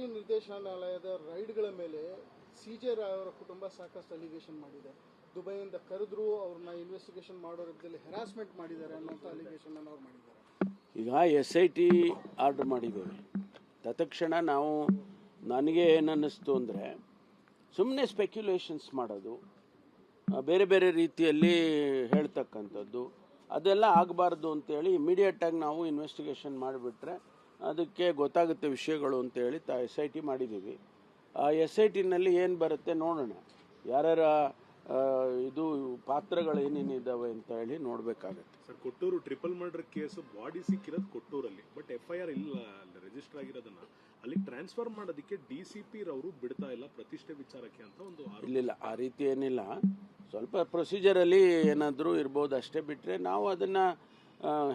ಜಾರಿ ನಿರ್ದೇಶನಾಲಯದ ರೈಡ್ಗಳ ಮೇಲೆ ಸಿಜೆ ರಾಯ್ ಅವರ ಕುಟುಂಬ ಸಾಕಷ್ಟು ಅಲಿಗೇಷನ್ ಮಾಡಿದೆ. ದುಬೈಯಿಂದ ಕರೆದ್ರು ಅವ್ರನ್ನ ಇನ್ವೆಸ್ಟಿಗೇಷನ್ ಮಾಡೋ ರೀತಿಯಲ್ಲಿ ಹೆರಾಸ್ಮೆಂಟ್ ಮಾಡಿದ್ದಾರೆ ಅನ್ನೋಂಥ ಅಲಿಗೇಷನ್ ಅನ್ನು ಅವ್ರು ಮಾಡಿದ್ದಾರೆ. ಈಗ SIT ಆರ್ಡರ್ ಮಾಡಿದ್ದೇವೆ. ತತ್ಕ್ಷಣ ನಾವು ನನಗೆ ಏನನ್ನಿಸ್ತು ಅಂದರೆ ಸುಮ್ಮನೆ ಸ್ಪೆಕ್ಯುಲೇಷನ್ಸ್ ಮಾಡೋದು, ಬೇರೆ ಬೇರೆ ರೀತಿಯಲ್ಲಿ ಹೇಳ್ತಕ್ಕಂಥದ್ದು ಅದೆಲ್ಲ ಆಗಬಾರ್ದು ಅಂತೇಳಿ ಇಮಿಡಿಯೇಟಾಗಿ ನಾವು ಇನ್ವೆಸ್ಟಿಗೇಷನ್ ಮಾಡಿಬಿಟ್ರೆ ಅದಕ್ಕೆ ಗೊತ್ತಾಗುತ್ತೆ ವಿಷಯಗಳು ಅಂತೇಳಿ SIT ಮಾಡಿದ್ದೀವಿ. ಆ SITನಲ್ಲಿ ಏನು ಬರುತ್ತೆ ನೋಡೋಣ, ಯಾರ್ಯಾರ ಇದು ಪಾತ್ರಗಳು ಏನೇನಿದ್ದಾವೆ ಅಂತ ಹೇಳಿ ನೋಡಬೇಕಾಗತ್ತೆ. Sir, Kottur triple murder case body ಸಿಕ್ಕಿರೋದು ಕೊಟ್ಟೂರಲ್ಲಿ, ಬಟ್ FIR ಇಲ್ಲ ರಿಜಿಸ್ಟರ್ ಆಗಿರೋದನ್ನ ಅಲ್ಲಿ ಟ್ರಾನ್ಸ್ಫರ್ ಮಾಡೋದಕ್ಕೆ DCP ರವರು ಬಿಡ್ತಾ ಇಲ್ಲ ಪ್ರತಿಷ್ಠೆ ವಿಚಾರಕ್ಕೆ ಅಂತ ಒಂದು ಇಲ್ಲ, ಆ ರೀತಿ ಏನಿಲ್ಲ. ಸ್ವಲ್ಪ ಪ್ರೊಸೀಜರಲ್ಲಿ ಏನಾದರೂ ಇರ್ಬೋದು ಅಷ್ಟೇ, ಬಿಟ್ಟರೆ ನಾವು ಅದನ್ನು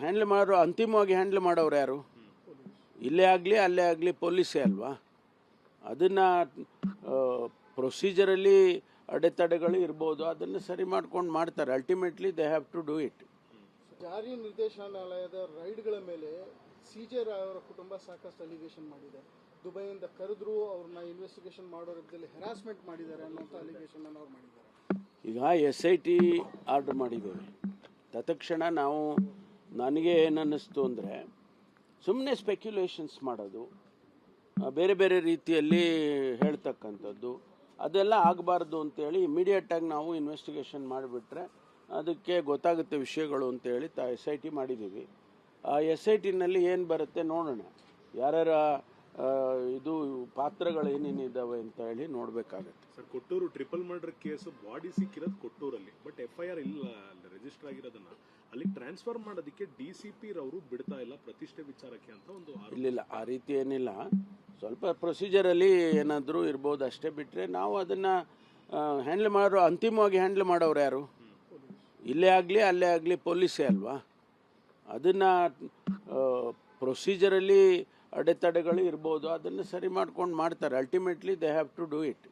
ಹ್ಯಾಂಡಲ್ ಮಾಡೋ ಅಂತಿಮವಾಗಿ ಹ್ಯಾಂಡಲ್ ಮಾಡೋರು ಯಾರು? ಇಲ್ಲೇ ಆಗಲಿ ಅಲ್ಲೇ ಆಗಲಿ ಪೊಲೀಸೇ ಅಲ್ವಾ. ಅದನ್ನು ಪ್ರೊಸೀಜರಲ್ಲಿ ಅಡೆತಡೆಗಳು ಇರ್ಬೋದು, ಅದನ್ನು ಸರಿ ಮಾಡ್ಕೊಂಡು ಮಾಡ್ತಾರೆ. Ultimately they have to do it. ಜಾರಿ ನಿರ್ದೇಶನಾಲಯದ ರೈಡ್ಗಳ ಮೇಲೆ ಸಿಜೆ ರಾಯ್ ಅವರ ಕುಟುಂಬ ಸಾಕಷ್ಟು ಅಲಿಗೇಷನ್ ಮಾಡಿದೆ. ದುಬೈಯಿಂದ ಕರೆದ್ರು ಅವ್ರನ್ನ ಇನ್ವೆಸ್ಟಿಗೇಷನ್ ಮಾಡೋ ರೀತಿಯಲ್ಲಿ ಹೆರಾಸ್ಮೆಂಟ್ ಮಾಡಿದ್ದಾರೆ ಅನ್ನೋಂಥ ಅಲಿಗೇಷನ್ ಅನ್ನು ಅವ್ರು ಮಾಡಿದ್ದಾರೆ. ಈಗ SIT ಆರ್ಡರ್ ಮಾಡಿದ್ದೇವೆ. ತತ್ಕ್ಷಣ ನಾವು ನನಗೆ ಏನನ್ನಿಸ್ತು ಅಂದರೆ ಸುಮ್ಮನೆ ಸ್ಪೆಕ್ಯುಲೇಷನ್ಸ್ ಮಾಡೋದು, ಬೇರೆ ಬೇರೆ ರೀತಿಯಲ್ಲಿ ಹೇಳ್ತಕ್ಕಂಥದ್ದು ಅದೆಲ್ಲ ಆಗಬಾರ್ದು ಅಂತೇಳಿ ಇಮಿಡಿಯೇಟಾಗಿ ನಾವು ಇನ್ವೆಸ್ಟಿಗೇಷನ್ ಮಾಡಿಬಿಟ್ರೆ ಅದಕ್ಕೆ ಗೊತ್ತಾಗುತ್ತೆ ವಿಷಯಗಳು ಅಂತೇಳಿ SIT ಮಾಡಿದ್ದೀವಿ. ಆ SITನಲ್ಲಿ ಏನು ಬರುತ್ತೆ ನೋಡೋಣ, ಯಾರ್ಯಾರ ಇದು ಪಾತ್ರಗಳು ಏನೇನಿದ್ದಾವೆ ಅಂತ ಹೇಳಿ ನೋಡಬೇಕಾಗತ್ತೆ. Sir, Kottur triple murder case body ಸಿಕ್ಕಿರೋದು ಕೊಟ್ಟೂರಲ್ಲಿ, ಬಟ್ FIR ಇಲ್ಲ ರಿಜಿಸ್ಟರ್ ಆಗಿರೋದನ್ನ ಅಲ್ಲಿ ಟ್ರಾನ್ಸ್ಫರ್ ಮಾಡೋದಕ್ಕೆ DCP ರವರು ಬಿಡ್ತಾ ಇಲ್ಲ ಪ್ರತಿಷ್ಠೆ ವಿಚಾರಕ್ಕೆ ಅಂತ ಒಂದು ಇಲ್ಲ, ಆ ರೀತಿ ಏನಿಲ್ಲ. ಸ್ವಲ್ಪ ಪ್ರೊಸೀಜರಲ್ಲಿ ಏನಾದರೂ ಇರ್ಬೋದು ಅಷ್ಟೇ, ಬಿಟ್ಟರೆ ನಾವು ಅದನ್ನು ಹ್ಯಾಂಡಲ್ ಮಾಡೋ ಅಂತಿಮವಾಗಿ ಹ್ಯಾಂಡಲ್ ಮಾಡೋರು ಯಾರು? ಇಲ್ಲೇ ಆಗಲಿ ಅಲ್ಲೇ ಆಗಲಿ ಪೊಲೀಸೇ ಅಲ್ವಾ. ಅದನ್ನು ಪ್ರೊಸೀಜರಲ್ಲಿ ಅಡೆತಡೆಗಳು ಇರ್ಬೋದು, ಅದನ್ನು ಸರಿ ಮಾಡ್ಕೊಂಡು ಮಾಡ್ತಾರೆ. Ultimately they have to do it.